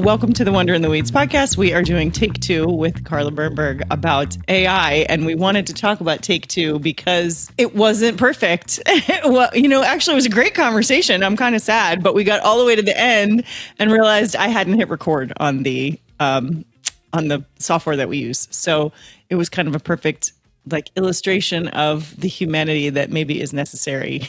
Welcome to the Wonder in the Weeds podcast. We are doing Take Two with Carla Bernberg about AI, and we wanted to talk about Take Two because it wasn't perfect. Well, actually, it was a great conversation. I'm kind of sad, but we got all the way to the end and realized I hadn't hit record on the software that we use. So it was kind of a perfect illustration of the humanity that maybe is necessary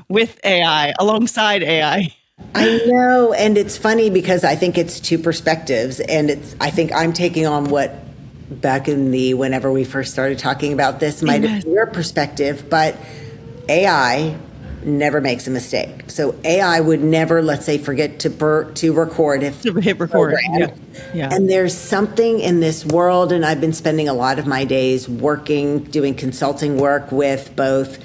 with AI, alongside AI. I know. And it's funny because I think it's two perspectives. And I think I'm taking on what back in whenever we first started talking about this might have been your perspective, but AI never makes a mistake. So AI would never, let's say, forget to record to hit record. Yeah. And there's something in this world, and I've been spending a lot of my days doing consulting work with both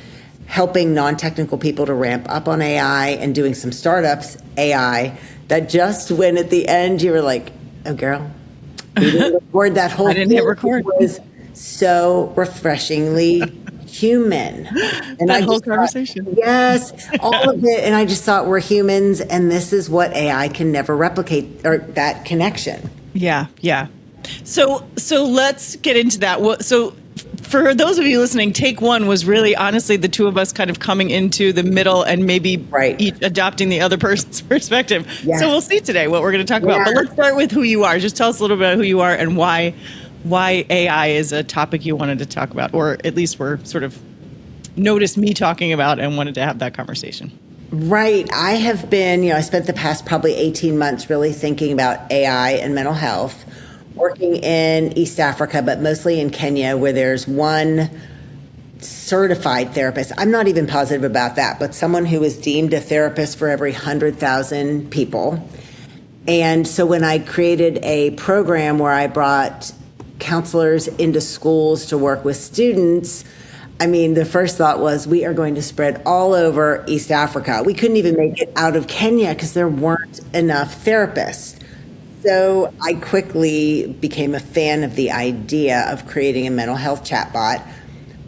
helping non-technical people to ramp up on AI and doing some startups AI, that just when at the end you were like, oh girl, we didn't record that whole thing. I didn't hit record. It was so refreshingly human. And that whole conversation. Yes, all of it. And I just thought we're humans, and this is what AI can never replicate, or that connection. Yeah. So let's get into that. So for those of you listening, take one was really honestly the two of us kind of coming into the middle and maybe each adopting the other person's perspective. Yeah. So we'll see today what we're going to talk about. But let's start with who you are. Just tell us a little bit about who you are and why AI is a topic you wanted to talk about, or at least were sort of noticed me talking about and wanted to have that conversation. Right. I have been, I spent the past probably 18 months really thinking about AI and mental health, working in East Africa, but mostly in Kenya, where there's one certified therapist. I'm not even positive about that, but someone who is deemed a therapist for every 100,000 people. And so when I created a program where I brought counselors into schools to work with students, the first thought was we are going to spread all over East Africa. We couldn't even make it out of Kenya because there weren't enough therapists. So I quickly became a fan of the idea of creating a mental health chatbot.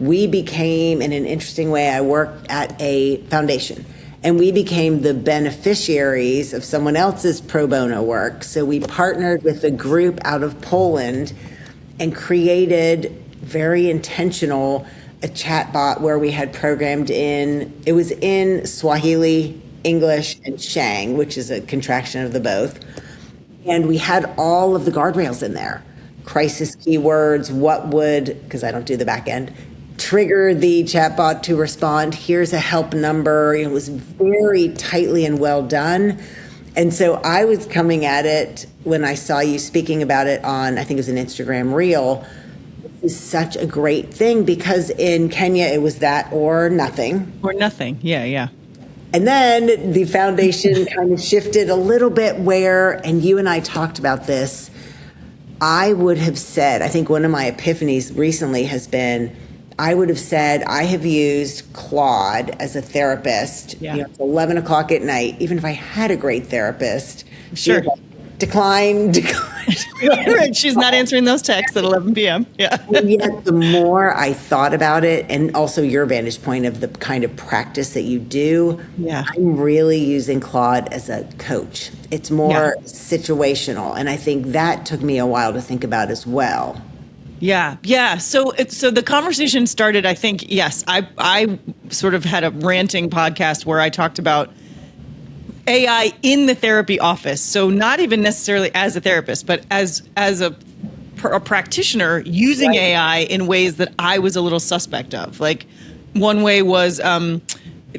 We became, in an interesting way, I worked at a foundation, and we became the beneficiaries of someone else's pro bono work. So we partnered with a group out of Poland and created very intentional a chatbot where we had programmed it was in Swahili, English, and Shang, which is a contraction of the both. And we had all of the guardrails in there. Crisis keywords, what would, because I don't do the back end, trigger the chatbot to respond. Here's a help number. It was very tightly and well done. And so I was coming at it when I saw you speaking about it on, I think it was an Instagram reel. This is such a great thing because in Kenya it was that or nothing. Or nothing, yeah. And then the foundation kind of shifted a little bit and you and I talked about this, I would have said, I think one of my epiphanies recently has been, I would have said, I have used Claude as a therapist. Yeah. It's 11 o'clock at night, even if I had a great therapist. Sure. Decline. Right. She's not answering those texts at 11 p.m. Yeah. And yet the more I thought about it, and also your vantage point of the kind of practice that you do, I'm really using Claude as a coach. It's more situational. And I think that took me a while to think about as well. Yeah. So the conversation started, I think, yes, I sort of had a ranting podcast where I talked about AI in the therapy office. So not even necessarily as a therapist, but as a practitioner using AI in ways that I was a little suspect of. Like one way was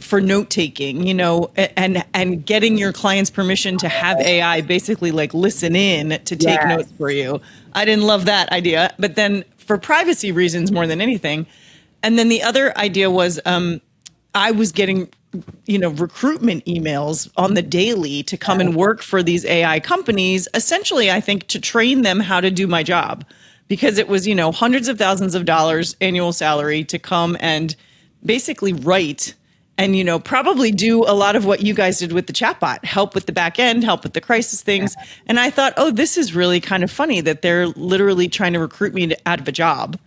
for note taking, and getting your client's permission to have AI basically listen in to take notes for you. I didn't love that idea, but then for privacy reasons more than anything. And then the other idea was I was getting recruitment emails on the daily to come and work for these AI companies, essentially, I think, to train them how to do my job, because it was, hundreds of thousands of dollars annual salary to come and basically write and, probably do a lot of what you guys did with the chatbot, help with the back end, help with the crisis things. And I thought, this is really kind of funny that they're literally trying to recruit me out of a job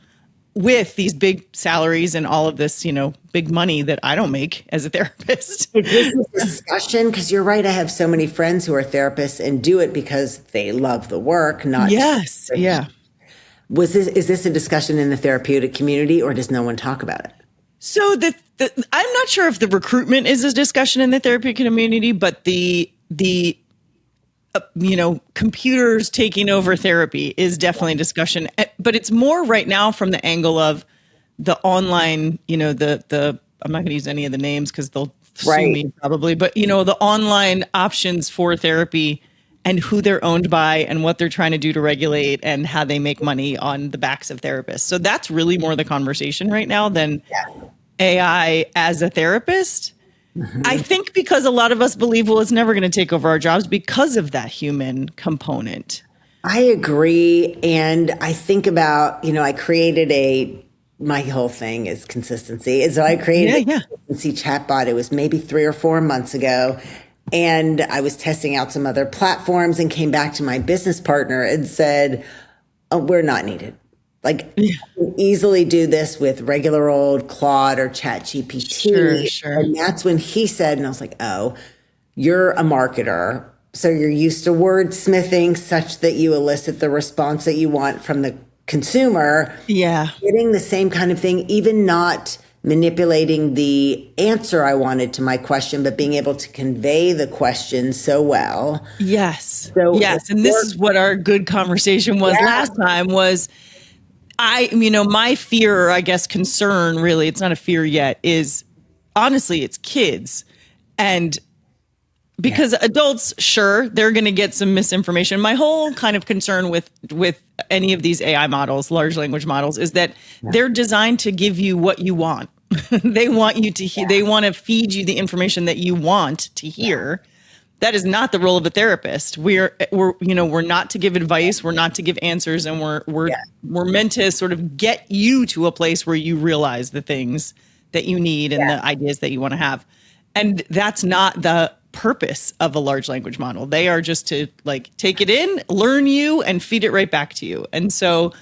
with these big salaries and all of this, big money that I don't make as a therapist. Is this a discussion? Because you're right. I have so many friends who are therapists and do it because they love the work, not Yes. Yeah. Is this a discussion in the therapeutic community, or does no one talk about it? So I'm not sure if the recruitment is a discussion in the therapeutic community, but the computers taking over therapy is definitely a discussion. But it's more right now from the angle of the online, I'm not going to use any of the names because they'll sue me probably, but the online options for therapy and who they're owned by and what they're trying to do to regulate and how they make money on the backs of therapists. So that's really more the conversation right now than AI as a therapist. Mm-hmm. I think because a lot of us believe, well, it's never going to take over our jobs because of that human component. I agree. And I think about, I created my whole thing is consistency. And so I created a consistency chatbot. It was maybe 3 or 4 months ago. And I was testing out some other platforms and came back to my business partner and said, oh, we're not needed. Like, I can easily do this with regular old Claude or ChatGPT. Sure. And that's when he said, and I was like, oh, you're a marketer. So you're used to wordsmithing such that you elicit the response that you want from the consumer. Yeah. Getting the same kind of thing, even not manipulating the answer I wanted to my question, but being able to convey the question so well. Yes. And this is what our good conversation was last time was my fear, or I guess concern, really, it's not a fear yet, is honestly, it's kids. And because adults, sure, they're going to get some misinformation. My whole kind of concern with any of these AI models, large language models, is that they're designed to give you what you want. They want you to hear. They want to feed you the information that you want to hear. That is not the role of a therapist. We're not to give advice. We're not to give answers, and we're meant to sort of get you to a place where you realize the things that you need and the ideas that you want to have. And that's not the purpose of a large language model. They are just to take it in, learn you, and feed it right back to you. And so,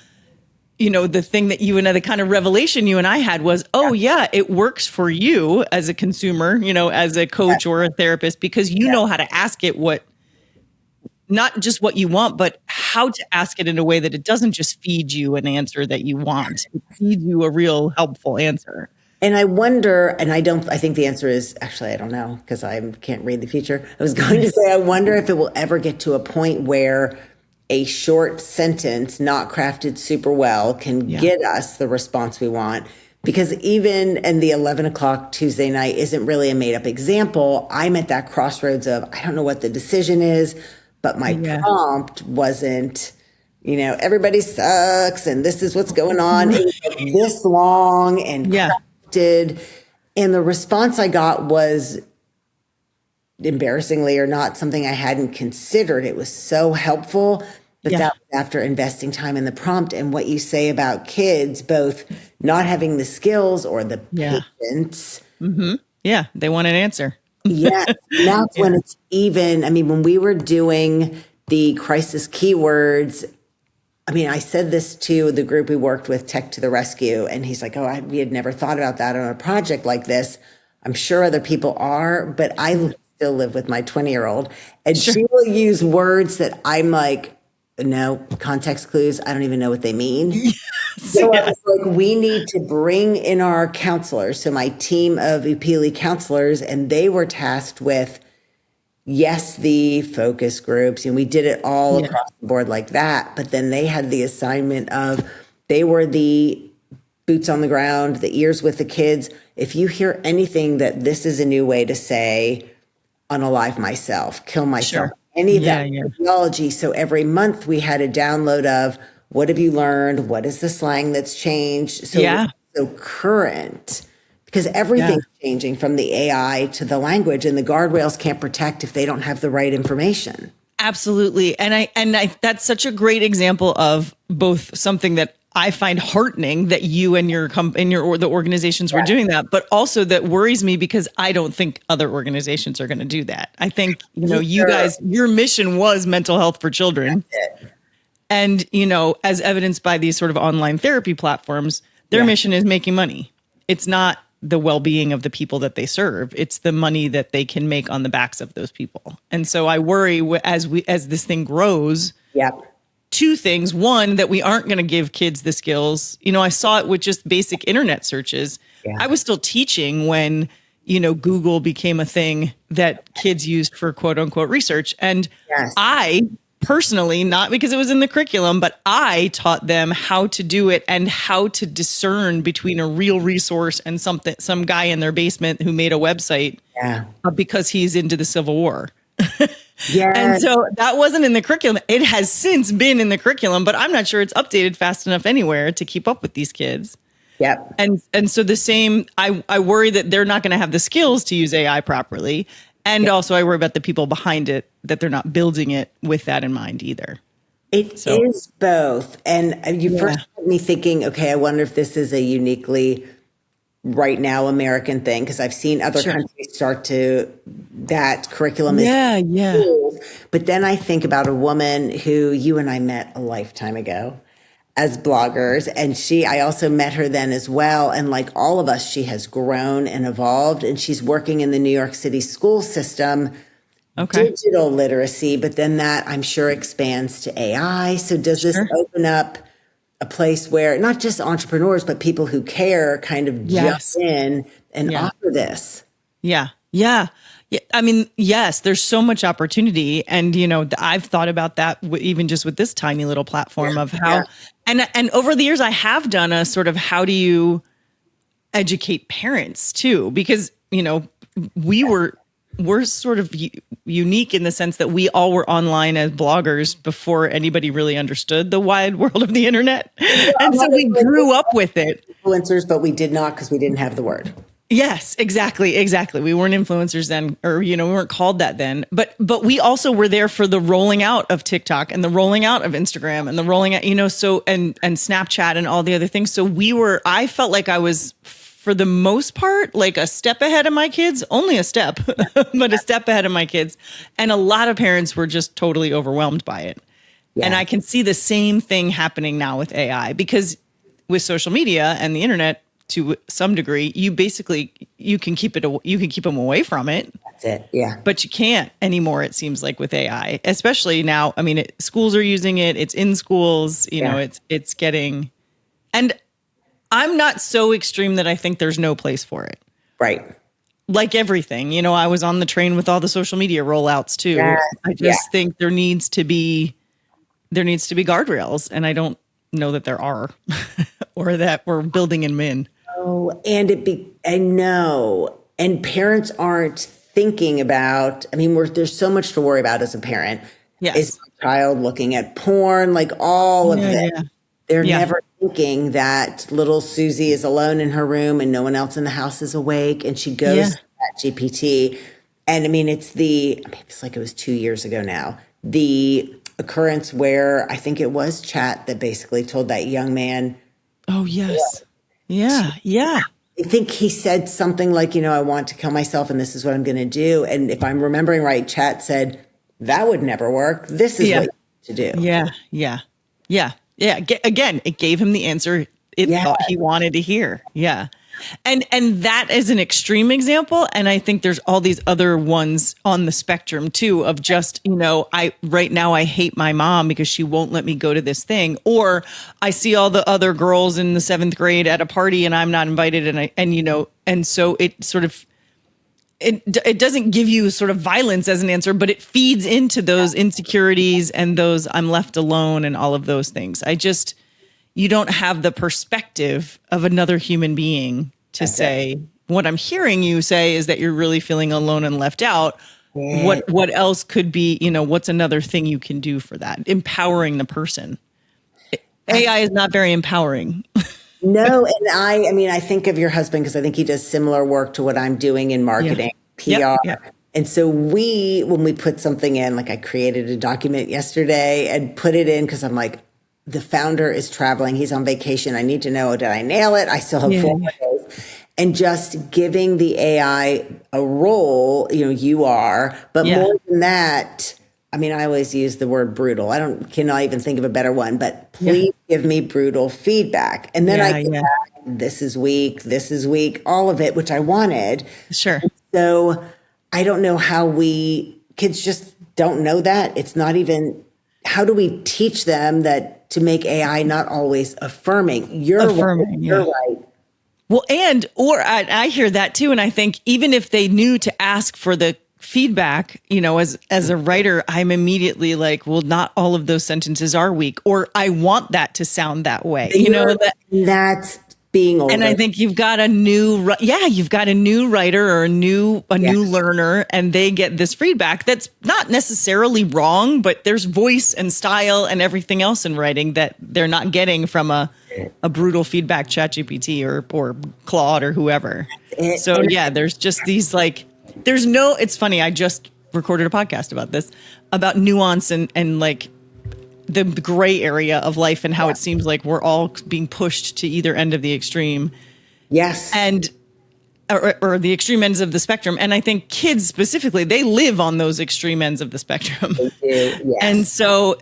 the thing that the kind of revelation you and I had was, it works for you as a consumer, as a coach or a therapist, because you know how to ask it not just what you want, but how to ask it in a way that it doesn't just feed you an answer that you want. It feeds you a real helpful answer. And I wonder, I think the answer is actually, I don't know, because I can't read the future. I was going to say, I wonder if it will ever get to a point where a short sentence, not crafted super well, can get us the response we want. Because even in the 11 o'clock Tuesday night isn't really a made up example. I'm at that crossroads of, I don't know what the decision is, but my prompt wasn't, everybody sucks and this is what's going on. It was this long and crafted. And the response I got was, embarrassingly or not, something I hadn't considered. It was so helpful, but that was after investing time in the prompt. And what you say about kids, both not having the skills or the patience. Mm-hmm. Yeah, they want an answer. Yes, that's when it's even, when we were doing the crisis keywords, I said this to the group we worked with, Tech to the Rescue, and he's like, we had never thought about that on a project like this. I'm sure other people are, but I still live with my 20-year-old, and she will use words that I'm like, no, context clues, I don't even know what they mean. So I was like, we need to bring in our counselors. So my team of Upili counselors, and they were tasked with, the focus groups, and we did it all across the board like that. But then they had the assignment of, they were the boots on the ground, the ears with the kids. If you hear anything that this is a new way to say, unalive myself, kill myself, any of that technology. So every month we had a download of, what have you learned? What is the slang that's changed? So, so current, because everything's changing from the AI to the language, and the guardrails can't protect if they don't have the right information. Absolutely. And I that's such a great example of both something that I find heartening that you and the organizations were doing that, but also that worries me because I don't think other organizations are going to do that. I think, you guys, your mission was mental health for children. And, as evidenced by these sort of online therapy platforms, Their mission is making money. It's not the well-being of the people that they serve. It's the money that they can make on the backs of those people. And so I worry as this thing grows, two things. One, that we aren't going to give kids the skills. I saw it with just basic internet searches. I was still teaching when, Google became a thing that kids used for quote unquote research. And I personally, not because it was in the curriculum, but I taught them how to do it and how to discern between a real resource and some guy in their basement who made a website because he's into the Civil War. And so that wasn't in the curriculum. It has since been in the curriculum, but I'm not sure it's updated fast enough anywhere to keep up with these kids. And so the same, I worry that they're not going to have the skills to use AI properly. And also I worry about the people behind it, that they're not building it with that in mind either. It is both. And you first had me thinking, okay, I wonder if this is a uniquely right now American thing, because I've seen other countries start to, that curriculum is schools. But then I think about a woman who you and I met a lifetime ago as bloggers. And I also met her then as well. And like all of us, she has grown and evolved, and she's working in the New York City school system, digital literacy, but then that I'm sure expands to AI. So does this open up a place where not just entrepreneurs, but people who care kind of jump in and offer this? I mean, yes, there's so much opportunity. And, I've thought about that even just with this tiny little platform of how, and over the years I have done a sort of, how do you educate parents too? Because, we're sort of unique in the sense that we all were online as bloggers before anybody really understood the wide world of the internet. And so we grew up with it. Influencers, but we did not, because we didn't have the word. Yes, exactly. We weren't influencers then, or, we weren't called that then, but we also were there for the rolling out of TikTok and the rolling out of Instagram and the rolling out, and Snapchat and all the other things. So I felt like I was, for the most part, like a step ahead of my kids, only a step, but a step ahead of my kids. And a lot of parents were just totally overwhelmed by it. And I can see the same thing happening now with AI, because with social media and the internet, to some degree, you can keep them away from it. That's it. Yeah. But you can't anymore, it seems like, with AI, especially now. I mean, schools are using it. It's in schools, it's getting, and I'm not so extreme that I think there's no place for it. Right. Like everything, I was on the train with all the social media rollouts too. I just think there needs to be guardrails, and I don't know that there are, or that we're building them in. Oh, and I know, and parents aren't thinking about, there's so much to worry about as a parent. Is my child looking at porn, like all of it? They're never thinking that little Susie is alone in her room and no one else in the house is awake, and she goes to that GPT. And it's like it was 2 years ago now, the occurrence where I think it was Chat that basically told that young man. Oh, yes. Yeah. I think he said something like, I want to kill myself and this is what I'm going to do. And if I'm remembering right, Chat said, that would never work. This is what you need to do. Yeah. Again, it gave him the answer it thought he wanted to hear. Yeah. And that is an extreme example. And I think there's all these other ones on the spectrum too, of just, right now I hate my mom because she won't let me go to this thing. Or I see all the other girls in the 7th grade at a party and I'm not invited. And so it sort of, it doesn't give you sort of violence as an answer, but it feeds into those insecurities and those I'm left alone and all of those things. You don't have the perspective of another human being to say, what I'm hearing you say is that you're really feeling alone and left out. What else could be, what's another thing you can do for that? Empowering the person. AI is not very empowering. No. And I think of your husband, because I think he does similar work to what I'm doing in marketing, PR. And so when we put something in, like I created a document yesterday and put it in, because I'm like, the founder is traveling. He's on vacation. I need to know, did I nail it? I still have 4 more days. And just giving the AI a role, you are, but more than that, I mean, I always use the word brutal. Cannot even think of a better one, but please give me brutal feedback. And then I get back, this is weak, all of it, which I wanted. Sure. So I don't know how kids just don't know that. It's not even, how do we teach them that to make AI not always affirming? You're right. Well, I hear that too. And I think even if they knew to ask for the feedback, as a writer, I'm immediately like, well, not all of those sentences are weak, or I want that to sound that way. That's being older. And I think you've got a new writer or a new learner, and they get this feedback that's not necessarily wrong, but there's voice and style and everything else in writing that they're not getting from a brutal feedback ChatGPT or Claude or whoever. So there's just these it's funny. I just recorded a podcast about this, about nuance and like the gray area of life and how it seems like we're all being pushed to either end of the extreme. Yes. And, or the extreme ends of the spectrum. And I think kids specifically, they live on those extreme ends of the spectrum. They do, yes. And so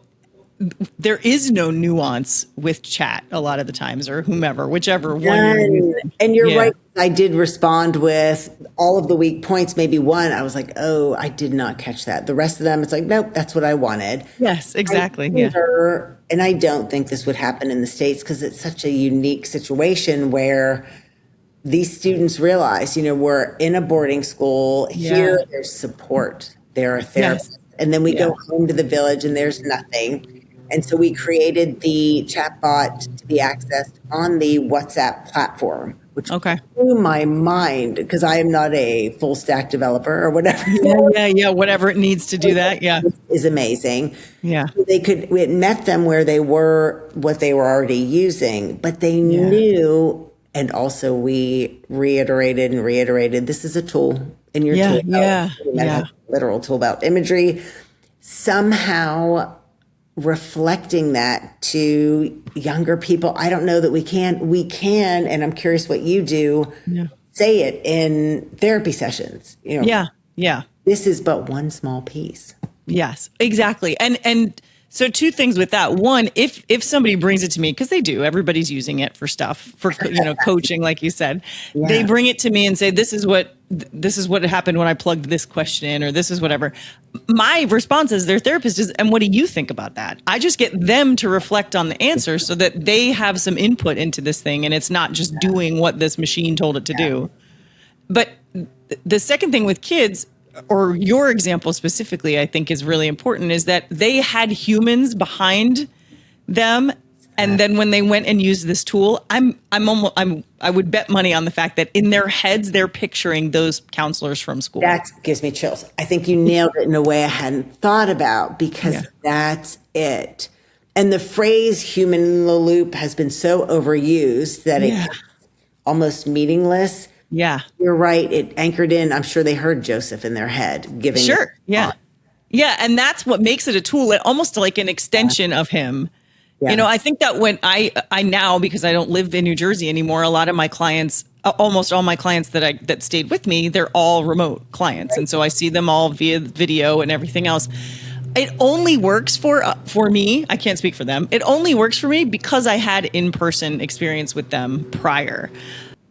there is no nuance with chat a lot of the times, or whichever one you're using. And you're right. I did respond with all of the weak points, maybe one. I was like, oh, I did not catch that. The rest of them, it's like, nope, that's what I wanted. Yes, exactly. And I don't think this would happen in the States because it's such a unique situation where these students realize, we're in a boarding school. Here, there's support. There are therapists. Yes. And then we go home to the village and there's nothing. And so we created the chatbot to be accessed on the WhatsApp platform, which blew my mind because I am not a full stack developer or whatever. Whatever it needs to do that. Yeah. Is amazing. Yeah. It met them where they were, what they were already using, but they knew. And also we reiterated, this is a tool in your tool. Literal tool about imagery. Somehow reflecting that to younger people. I don't know that we can, and I'm curious what you do, say it in therapy sessions. This is but one small piece. Yes, exactly. And so two things with that. One, if somebody brings it to me, because they do, everybody's using it for stuff, for coaching, like you said, they bring it to me and say, this is what happened when I plugged this question in, or this is whatever. My response as their therapist is, and what do you think about that? I just get them to reflect on the answer so that they have some input into this thing, and it's not just doing what this machine told it to do. But the second thing with kids, or your example specifically, I think is really important, is that they had humans behind them. And then when they went and used this tool, I would bet money on the fact that in their heads, they're picturing those counselors from school. That gives me chills. I think you nailed it in a way I hadn't thought about, because that's it. And the phrase human in the loop has been so overused that it's almost meaningless. Yeah. You're right. It anchored in, I'm sure they heard Joseph in their head giving. Sure. Yeah. Yeah. And that's what makes it a tool, almost like an extension of him. Yeah. I think that when I now, because I don't live in New Jersey anymore, a lot of my clients, almost all my clients that stayed with me, they're all remote clients. Right. And so I see them all via video and everything else. It only works for me. I can't speak for them. It only works for me because I had in-person experience with them prior.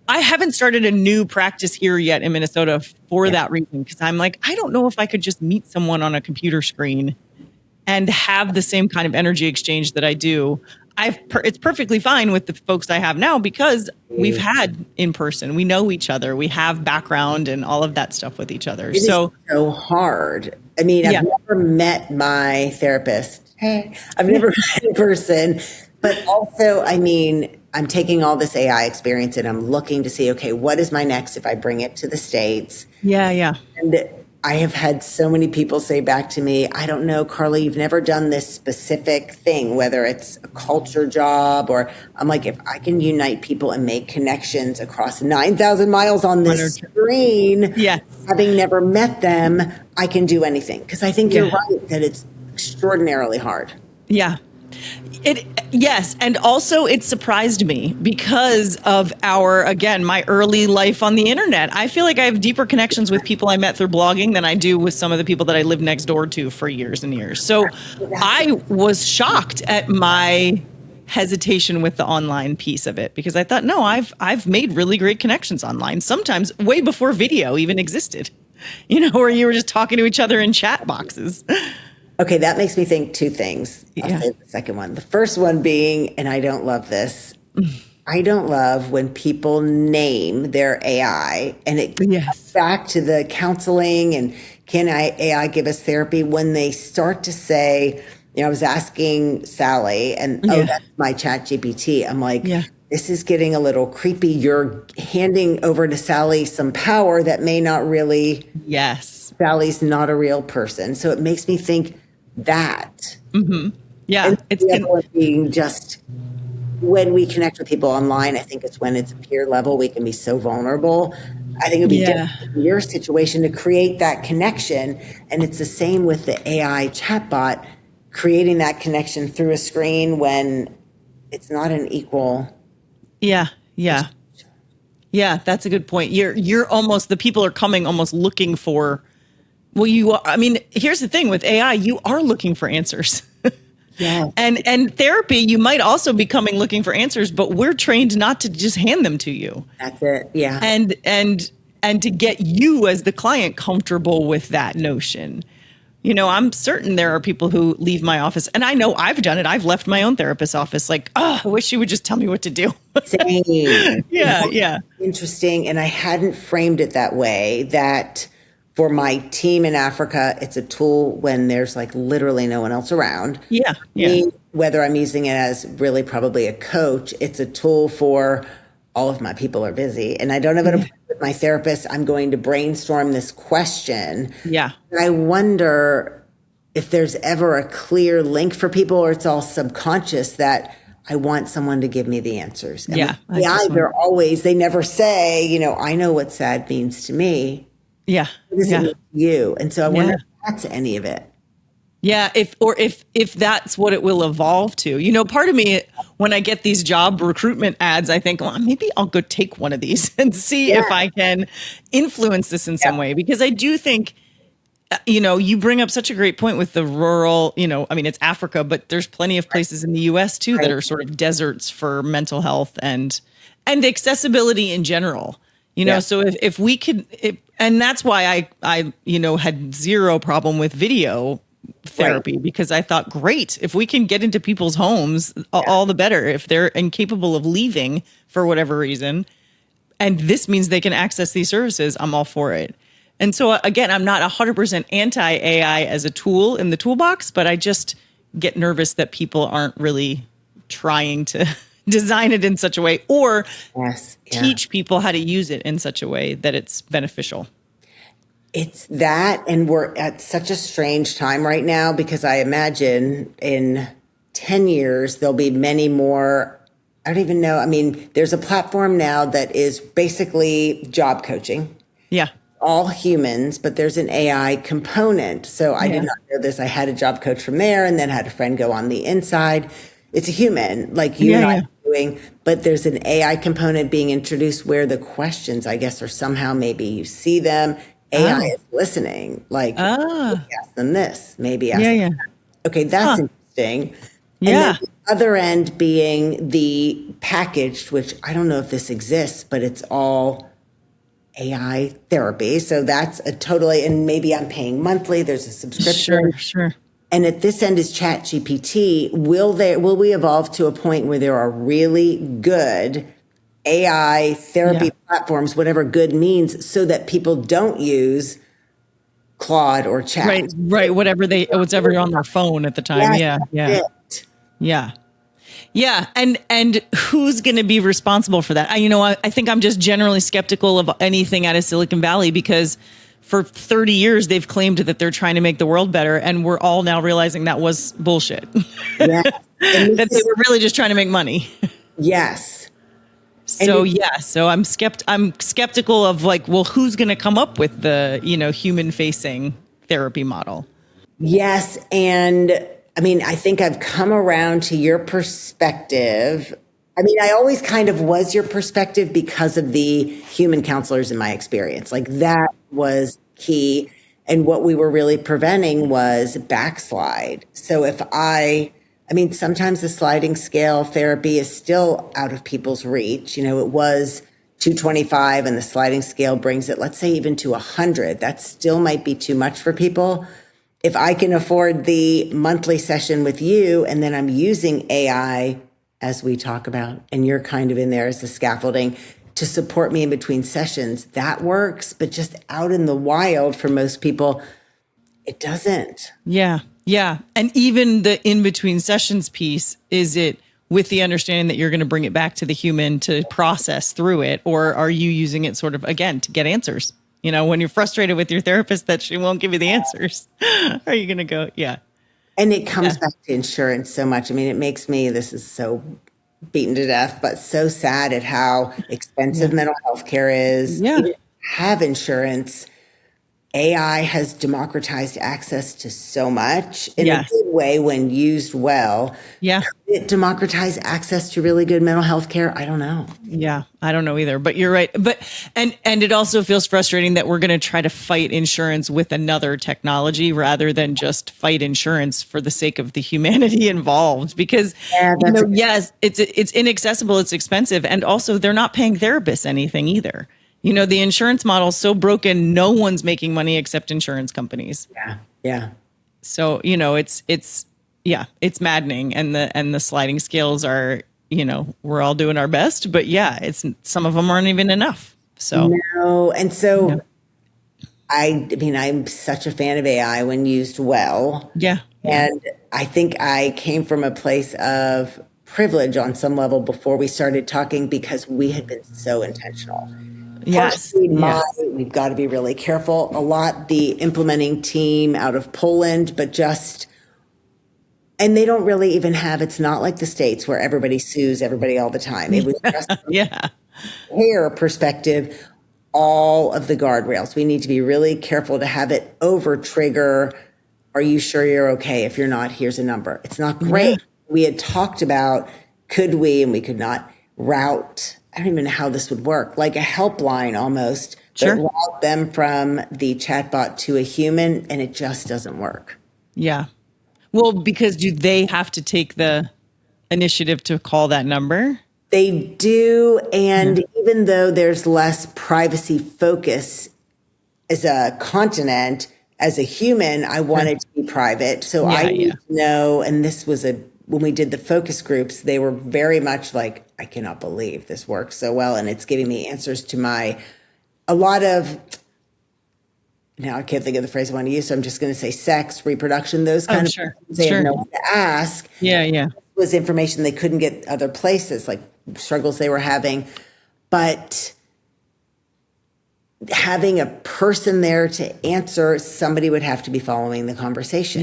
I haven't started a new practice here yet in Minnesota for that reason, because I'm like, I don't know if I could just meet someone on a computer screen and have the same kind of energy exchange that I do. It's perfectly fine with the folks I have now because we've had in person. We know each other. We have background and all of that stuff with each other. It is so hard. I mean, I've never met my therapist. I've never met in person. But also, I mean, I'm taking all this AI experience and I'm looking to see, okay, what is my next if I bring it to the States? Yeah. And I have had so many people say back to me, I don't know, Carly, you've never done this specific thing, whether it's a culture job or I'm like, if I can unite people and make connections across 9,000 miles on this screen, having never met them, I can do anything. Because I think you're right that it's extraordinarily hard. Yeah. Yes. And also it surprised me because of my early life on the internet. I feel like I have deeper connections with people I met through blogging than I do with some of the people that I lived next door to for years and years. So I was shocked at my hesitation with the online piece of it because I thought, no, I've made really great connections online, sometimes way before video even existed, where you were just talking to each other in chat boxes. Okay, that makes me think two things. I'll Yeah. say the second one. The first one being, and I don't love this, I don't love when people name their AI and it Yes. comes back to the counseling and can AI give us therapy when they start to say, I was asking Sally and, that's my chat GPT. I'm like, this is getting a little creepy. You're handing over to Sally some power that may not really. Yes. Sally's not a real person. So it makes me think that. Mm-hmm. Yeah. And the other one being just when we connect with people online, I think it's when it's peer level, we can be so vulnerable. I think it'd be different in your situation to create that connection. And it's the same with the AI chatbot, creating that connection through a screen when it's not an equal. Yeah. Yeah. Yeah. That's a good point. You're almost, the people are coming almost looking for, here's the thing with AI, you are looking for answers. Yeah. And therapy, you might also be coming looking for answers, but we're trained not to just hand them to you. That's it. Yeah. And to get you as the client comfortable with that notion. I'm certain there are people who leave my office, and I know I've done it. I've left my own therapist's office like, I wish she would just tell me what to do. Same. Yeah. Interesting. And I hadn't framed it that way, that for my team in Africa, it's a tool when there's like literally no one else around. Yeah. Me, whether I'm using it as really probably a coach, it's a tool for all of my people are busy and I don't have an appointment with my therapist. I'm going to brainstorm this question. Yeah. And I wonder if there's ever a clear link for people or it's all subconscious that I want someone to give me the answers. And they're always, they never say, I know what sad means to me. Yeah. What does it mean to you? And so I wonder if that's any of it. Yeah, if that's what it will evolve to. Part of me, when I get these job recruitment ads, I think, well, maybe I'll go take one of these and see if I can influence this in some way. Because I do think, you bring up such a great point with the rural, it's Africa, but there's plenty of places in the US too that are sort of deserts for mental health and accessibility in general. So if we could, and that's why I had zero problem with video therapy because I thought, great, if we can get into people's homes, all the better. If they're incapable of leaving for whatever reason, and this means they can access these services, I'm all for it. And so again, I'm not 100% anti-AI as a tool in the toolbox, but I just get nervous that people aren't really trying to design it in such a way or teach people how to use it in such a way that it's beneficial. It's that, and we're at such a strange time right now because I imagine in 10 years, there'll be many more. I don't even know. There's a platform now that is basically job coaching. Yeah. All humans, but there's an AI component. So I did not know this. I had a job coach from there and then had a friend go on the inside. It's a human like you and I are doing, but there's an AI component being introduced where the questions, I guess, are somehow maybe you see them. AI is listening, like ask them this, maybe ask them that. Okay, that's interesting. Yeah. And then the other end being the packaged, which I don't know if this exists, but it's all AI therapy. So that's a totally, and maybe I'm paying monthly. There's a subscription. Sure. And at this end is ChatGPT. Will we evolve to a point where there are really good AI therapy platforms, whatever good means, so that people don't use Claude or Chat. Right. Whatever on their phone at the time. Yeah. And who's going to be responsible for that? I think I'm just generally skeptical of anything out of Silicon Valley because for 30 years they've claimed that they're trying to make the world better, and we're all now realizing that was bullshit. That they were really just trying to make money. Yes. So I'm skeptical of who's going to come up with the, human facing therapy model? Yes. And I mean, I think I've come around to your perspective. I mean, I always kind of was your perspective because of the human counselors in my experience. Like that was key. And what we were really preventing was backslide. So I mean, sometimes the sliding scale therapy is still out of people's reach. You know, it was 225 and the sliding scale brings it, let's say even to 100. That still might be too much for people. If I can afford the monthly session with you and then I'm using AI as we talk about, and you're kind of in there as the scaffolding to support me in between sessions, that works. But just out in the wild for most people, it doesn't. Yeah. Yeah. And even the in between sessions piece, is it with the understanding that you're going to bring it back to the human to process through it? Or are you using it sort of, again, to get answers? You know, when you're frustrated with your therapist that she won't give you the answers, are you going to go, yeah. And it comes back to insurance so much. I mean, it makes me, this is so beaten to death, but so sad at how expensive mental health care is. Yeah. Even have insurance. AI has democratized access to so much in a good way when used well. Yeah. Could it democratize access to really good mental health care? I don't know. Yeah, I don't know either, but you're right. But and it also feels frustrating that we're going to try to fight insurance with another technology rather than just fight insurance for the sake of the humanity involved. Because yes, it's inaccessible, it's expensive, and also they're not paying therapists anything either. You know, the insurance model is so broken, no one's making money except insurance companies. Yeah. Yeah. So, you know, it's maddening. And the sliding scales are, you know, we're all doing our best, but yeah, it's some of them aren't even enough. So no. And so I mean, I'm such a fan of AI when used well. Yeah. And I think I came from a place of privilege on some level before we started talking because we had been so intentional. Yes. We've got to be really careful. A lot, the implementing team out of Poland, but just, and they don't really even have, it's not like the States where everybody sues everybody all the time. It was just hair perspective, all of the guardrails. We need to be really careful to have it over trigger. Are you sure you're okay? If you're not, here's a number. It's not great. Yeah. We had talked about, could we, and we could not route, I don't even know how this would work, like a helpline almost, but route them from the chatbot to a human, and it just doesn't work. Yeah. Well, because do they have to take the initiative to call that number? They do. And even though there's less privacy focus as a continent, as a human, I want it to be private. So I need to know, and this was when we did the focus groups, they were very much like, I cannot believe this works so well. And it's giving me answers to a lot of, now I can't think of the phrase I want to use, so I'm just going to say sex, reproduction, those kind of things. They have no one to ask. Yeah. It was information they couldn't get other places, like struggles they were having. But having a person there to answer, somebody would have to be following the conversation.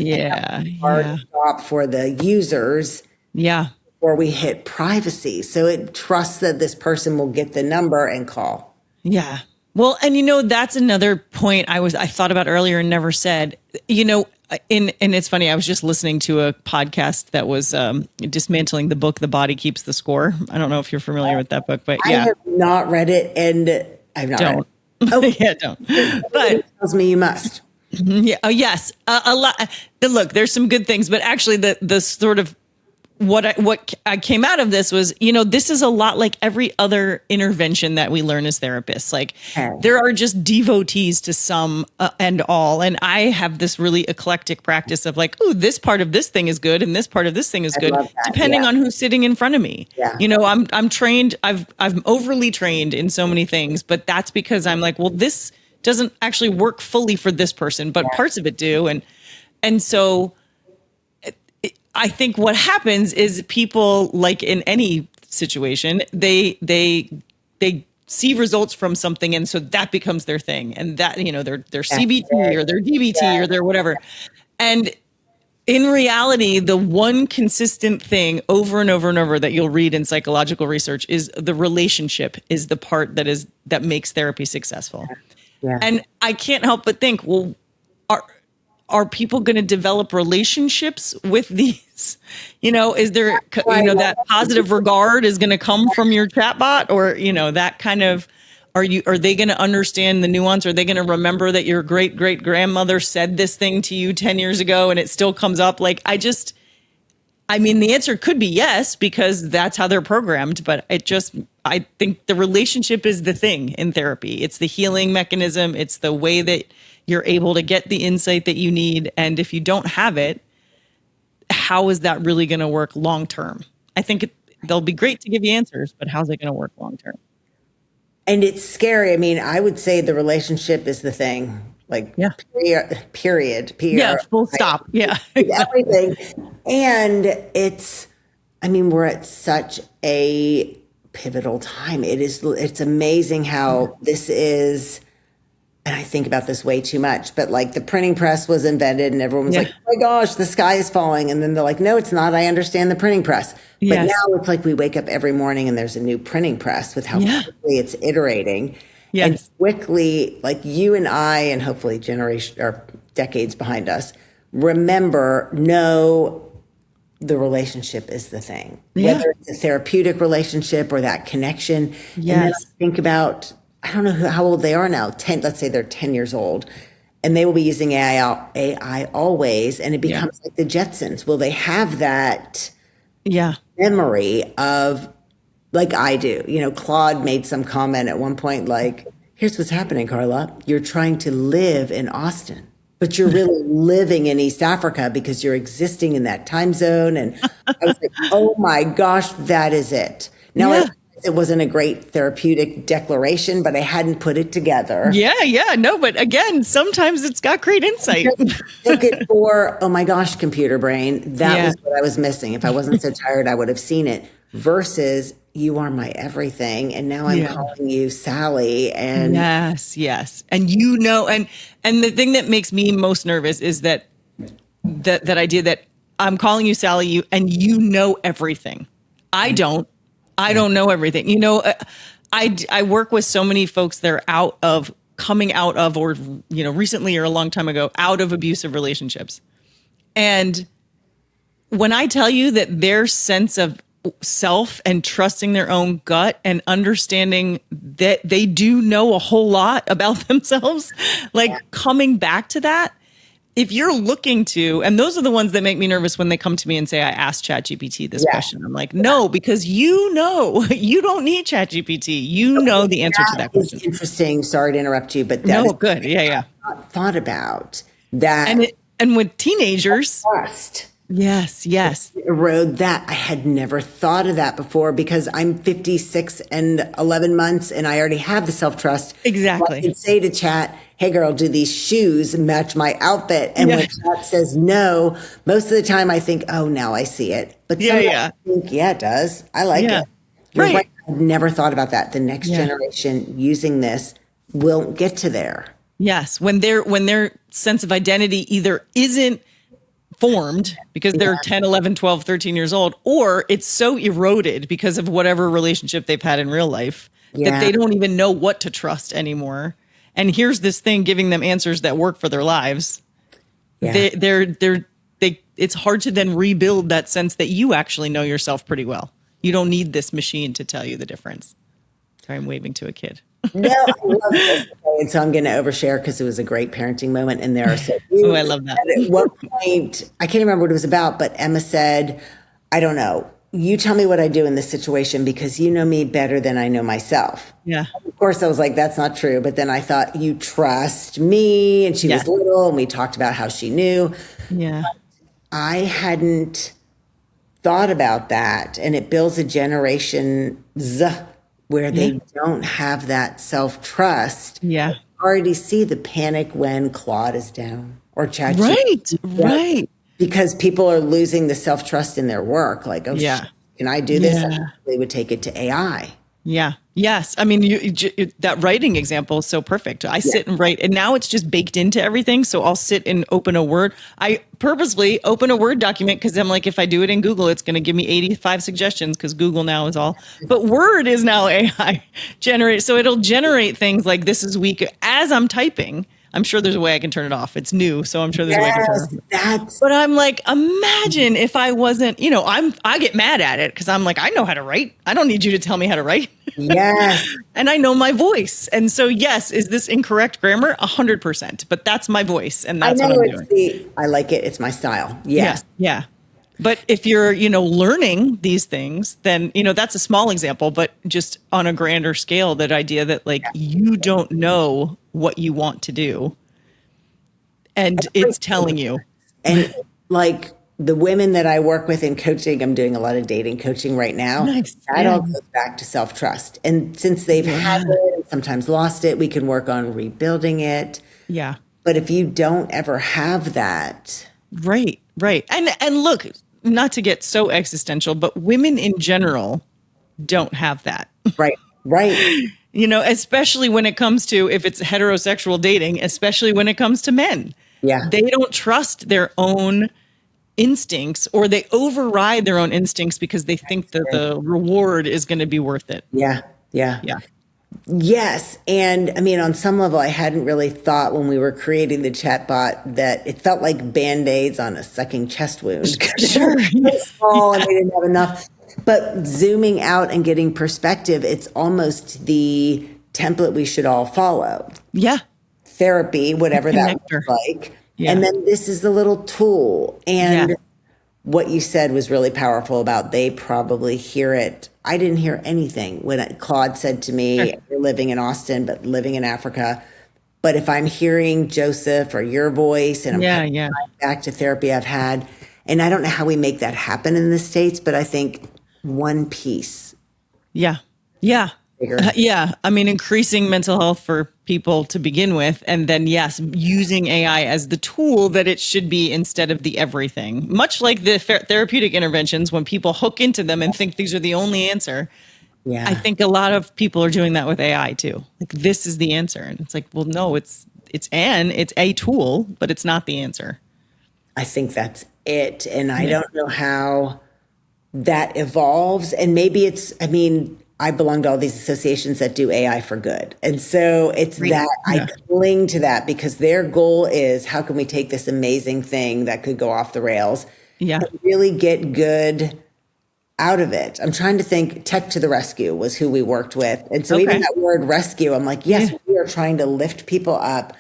Hard stop for the users. Before we hit privacy. So it trusts that this person will get the number and call. Yeah. Well, and you know, that's another point I thought about earlier and never said, you know, and it's funny, I was just listening to a podcast that was dismantling the book, The Body Keeps the Score. I don't know if you're familiar with that book, but I have not read it, and I've not read it. Oh, don't. But it tells me you must. Yeah. Oh, yes. A lot. Look, there's some good things, but actually the sort of what I came out of this was, you know, this is a lot like every other intervention that we learn as therapists. Like there are just devotees to some and all. And I have this really eclectic practice of like, oh, this part of this thing is good. And this part of this thing is good, depending on who's sitting in front of me. You know, I'm trained. I'm overly trained in so many things, but that's because I'm like, well, this doesn't actually work fully for this person, but parts of it do. And so I think what happens is people, like in any situation, they see results from something, and so that becomes their thing, and that, you know, their CBT or their DBT or their whatever. And in reality, the one consistent thing over and over and over that you'll read in psychological research is the relationship is the part that makes therapy successful. And I can't help but think, well, are people going to develop relationships with these? Is there, that positive regard is going to come from your chatbot, or, that kind of, are they going to understand the nuance? Are they going to remember that your great great grandmother said this thing to you 10 years ago and it still comes up? Like, the answer could be yes, because that's how they're programmed. But I think the relationship is the thing in therapy. It's the healing mechanism. It's the way that you're able to get the insight that you need. And if you don't have it, how is that really going to work long term? I think they'll be great to give you answers, but how's it going to work long term? And it's scary. I mean, I would say the relationship is the thing. Like, period. Yeah, full stop. Yeah. Everything. And we're at such a pivotal time. It's amazing how this is, and I think about this way too much, but like the printing press was invented and everyone was like, oh my gosh, the sky is falling. And then they're like, no, it's not. I understand the printing press. But now it's like we wake up every morning and there's a new printing press with how quickly it's iterating. Yes. And quickly, like you and I, and hopefully generation or decades behind us, know the relationship is the thing. Yeah. Whether it's a therapeutic relationship or that connection. Yes. And then I think about, I don't know how old they are now. Let's say they're 10 years old, and they will be using AI always, and it becomes like the Jetsons. Will they have that memory of, like I do? Claude made some comment at one point like, here's what's happening, Carla. You're trying to live in Austin, but you're really living in East Africa because you're existing in that time zone. And I was like, oh my gosh, that is it. Now, it wasn't a great therapeutic declaration, but I hadn't put it together. Yeah. No, but again, sometimes it's got great insight. Took it for, oh my gosh, computer brain. That was what I was missing. If I wasn't so tired, I would have seen it. Versus, you are my everything, and now I'm calling you Sally. And yes. And and the thing that makes me most nervous is that idea that I'm calling you Sally, and you know everything. I don't know everything. I work with so many folks that are coming out of, or, recently or a long time ago, out of abusive relationships. And when I tell you that their sense of self and trusting their own gut and understanding that they do know a whole lot about themselves, coming back to that, if you're looking to, and those are the ones that make me nervous when they come to me and say, I asked ChatGPT this question. I'm like, no, because you don't need ChatGPT. You know the answer to that question. Interesting. Sorry to interrupt you, but that is good. Yeah. Not thought about that. And with teenagers, trust. Yes. Erode that. I had never thought of that before because I'm 56 and 11 months and I already have the self-trust. Exactly. I could say to Chat, hey girl, do these shoes match my outfit? And when Chat says no, most of the time I think, oh, now I see it. But sometimes I think, it does. I like it. You're right. I've never thought about that. The next generation using this will get to there. Yes. When their sense of identity either isn't formed because they're 10, 11, 12, 13 years old, or it's so eroded because of whatever relationship they've had in real life that they don't even know what to trust anymore. And here's this thing giving them answers that work for their lives. It's hard to then rebuild that sense that you actually know yourself pretty well. You don't need this machine to tell you the difference. Sorry, I'm waving to a kid. No, I love this. And so I'm going to overshare because it was a great parenting moment. And there are so oh, I love that. At one point, I can't remember what it was about, but Emma said, I don't know. You tell me what I do in this situation because you know me better than I know myself. Yeah. Of course, I was like, that's not true. But then I thought, you trust me. And she was little and we talked about how she knew. Yeah. But I hadn't thought about that. And it builds a generation where they don't have that self-trust. Yeah. I already see the panic when Claude is down or ChatGPT. Right. Because people are losing the self-trust in their work. Like, oh, can I do this? Yeah. They would take it to AI. Yeah. Yes. I mean, that writing example is so perfect. I sit and write, and now it's just baked into everything. So I'll sit and open a Word. I purposely open a Word document because I'm like, if I do it in Google, it's going to give me 85 suggestions because Google now is all. But Word is now AI generated. So it'll generate things like this is weak. As I'm typing, I'm sure there's a way I can turn it off. It's new, so I'm sure there's a way I can turn it off. That's But I'm like, imagine if I wasn't, I get mad at it because I'm like, I know how to write. I don't need you to tell me how to write. yes. And I know my voice. And so, yes, is this incorrect grammar? 100%. But that's my voice, and that's what I'm doing. I like it. It's my style. Yes. Yeah. But if you're, learning these things, then, that's a small example, but just on a grander scale, that idea that like you don't know what you want to do and it's telling you. And like the women that I work with in coaching, I'm doing a lot of dating coaching right now. Nice. That all goes back to self-trust. And since they've had it and sometimes lost it, we can work on rebuilding it. Yeah. But if you don't ever have that. Right. And look, not to get so existential, but women in general don't have that. Right. Especially when it comes to, if it's heterosexual dating, especially when it comes to men. Yeah. They don't trust their own instincts, or they override their own instincts because they think that the reward is going to be worth it. Yeah. Yes. And I mean, on some level, I hadn't really thought when we were creating the chatbot that it felt like Band-Aids on a sucking chest wound. Sure. Small and we didn't have enough. But zooming out and getting perspective, it's almost the template we should all follow. Yeah. Therapy, whatever that looks like. Yeah. And then this is the little tool. And what you said was really powerful about they probably hear it. I didn't hear anything when Claude said to me, you're living in Austin, but living in Africa. But if I'm hearing Joseph or your voice and I'm coming back to therapy I've had, and I don't know how we make that happen in the States, but I think one piece. Yeah. I mean, increasing mental health for people to begin with. And then, yes, using AI as the tool that it should be instead of the everything. Much like the therapeutic interventions, when people hook into them and think these are the only answer. Yeah. I think a lot of people are doing that with AI too. Like, this is the answer. And it's like, well, no, it's a tool, but it's not the answer. I think that's it. And I don't know how that evolves. And maybe I belong to all these associations that do AI for good. And so it's I cling to that because their goal is, how can we take this amazing thing that could go off the rails and really get good out of it? I'm trying to think. Tech to the Rescue was who we worked with. And so even that word rescue, I'm like, yes, we are trying to lift people up.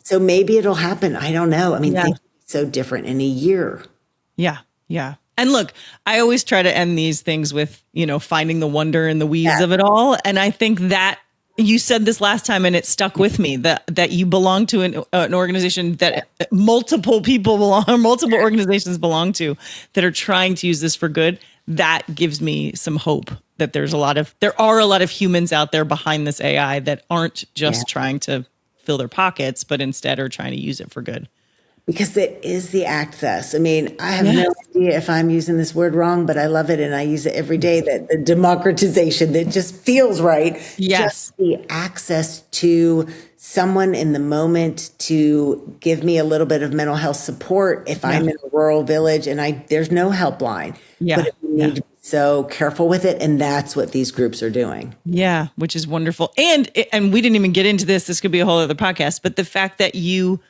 So maybe it'll happen. I don't know. I mean, things are so different in a year. Yeah. And look, I always try to end these things with, finding the wonder in the weeds of it all. And I think that you said this last time and it stuck with me, that you belong to an organization that multiple organizations belong to that are trying to use this for good. That gives me some hope that there are a lot of humans out there behind this AI that aren't just trying to fill their pockets, but instead are trying to use it for good. Because it is the access. I mean, I have no idea if I'm using this word wrong, but I love it and I use it every day. That the democratization that just feels right. Yes. Just the access to someone in the moment to give me a little bit of mental health support if I'm in a rural village and there's no helpline. Yeah. But we need to be so careful with it. And that's what these groups are doing. Yeah, which is wonderful. And we didn't even get into this. This could be a whole other podcast. But the fact that you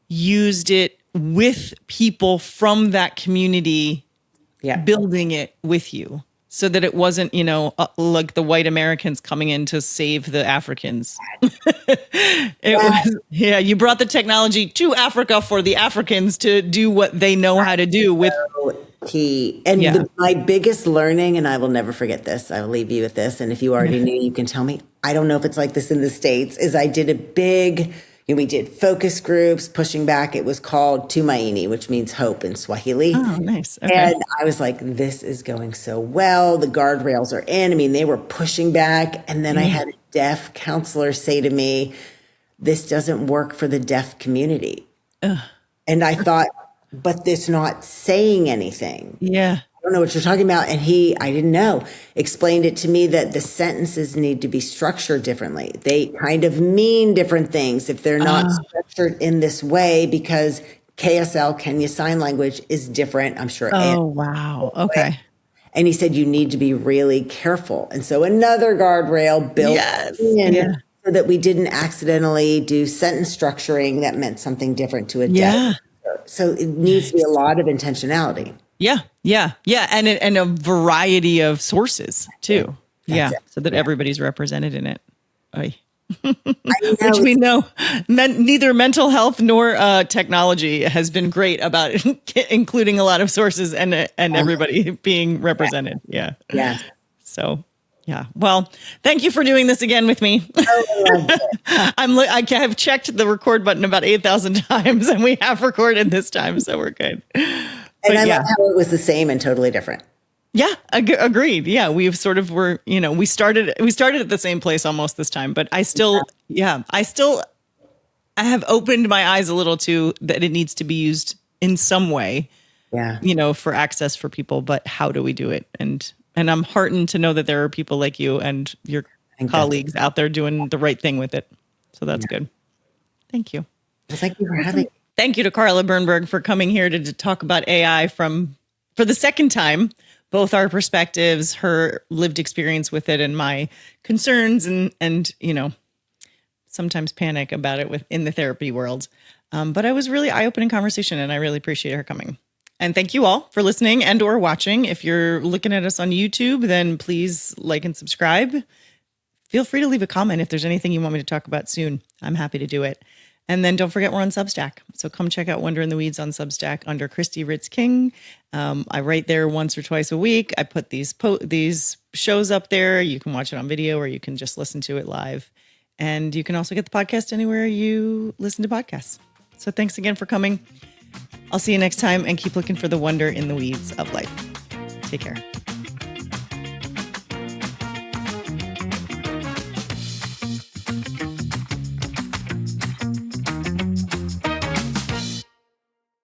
used it with people from that community, building it with you, so that it wasn't, like the white Americans coming in to save the Africans. You brought the technology to Africa for the Africans to do what they know how to do with. Key. And my biggest learning, and I will never forget this, I will leave you with this, and if you already knew, you can tell me. I don't know if it's like this in the States, is I did a big... we did focus groups, pushing back. It was called Tumaini, which means hope in Swahili. Oh, nice. Okay. And I was like, this is going so well. The guardrails are in. I mean, they were pushing back. And then I had a deaf counselor say to me, this doesn't work for the deaf community. And I thought, but it's not saying anything. Yeah. I don't know what you're talking about. And I didn't know, explained it to me that the sentences need to be structured differently. They kind of mean different things if they're not structured in this way, because KSL, Kenya Sign Language, is different, I'm sure. Oh, wow. Okay. And he said, you need to be really careful. And so another guardrail built in. so that we didn't accidentally do sentence structuring that meant something different to a Yeah. So it needs to be a lot of intentionality. Yeah. And a variety of sources too. So that everybody's represented in it. Oy. Which we know neither mental health nor technology has been great about including a lot of sources and everybody being represented. Yeah. So, yeah. Well, thank you for doing this again with me. I have checked the record button about 8,000 times, and we have recorded this time, so we're good. And I love how it was the same and totally different. Yeah, agreed. Yeah, we've sort of we started at the same place almost this time, but I have opened my eyes a little to that it needs to be used in some way. Yeah. For access for people, but how do we do it? And I'm heartened to know that there are people like you and your colleagues out there doing the right thing with it. So that's good. Thank you. Well, thank you for having me. Thank you to Carla Bernberg for coming here to talk about AI for the second time. Both our perspectives, her lived experience with it, and my concerns and sometimes panic about it in the therapy world. But it was really eye-opening conversation, and I really appreciate her coming. And thank you all for listening and or watching. If you're looking at us on YouTube, then please like and subscribe. Feel free to leave a comment if there's anything you want me to talk about soon. I'm happy to do it. And then don't forget we're on Substack. So come check out Wonder in the Weeds on Substack under Cristie Ritz-King. I write there once or twice a week. I put these shows up there. You can watch it on video or you can just listen to it live. And you can also get the podcast anywhere you listen to podcasts. So thanks again for coming. I'll see you next time and keep looking for the wonder in the weeds of life. Take care.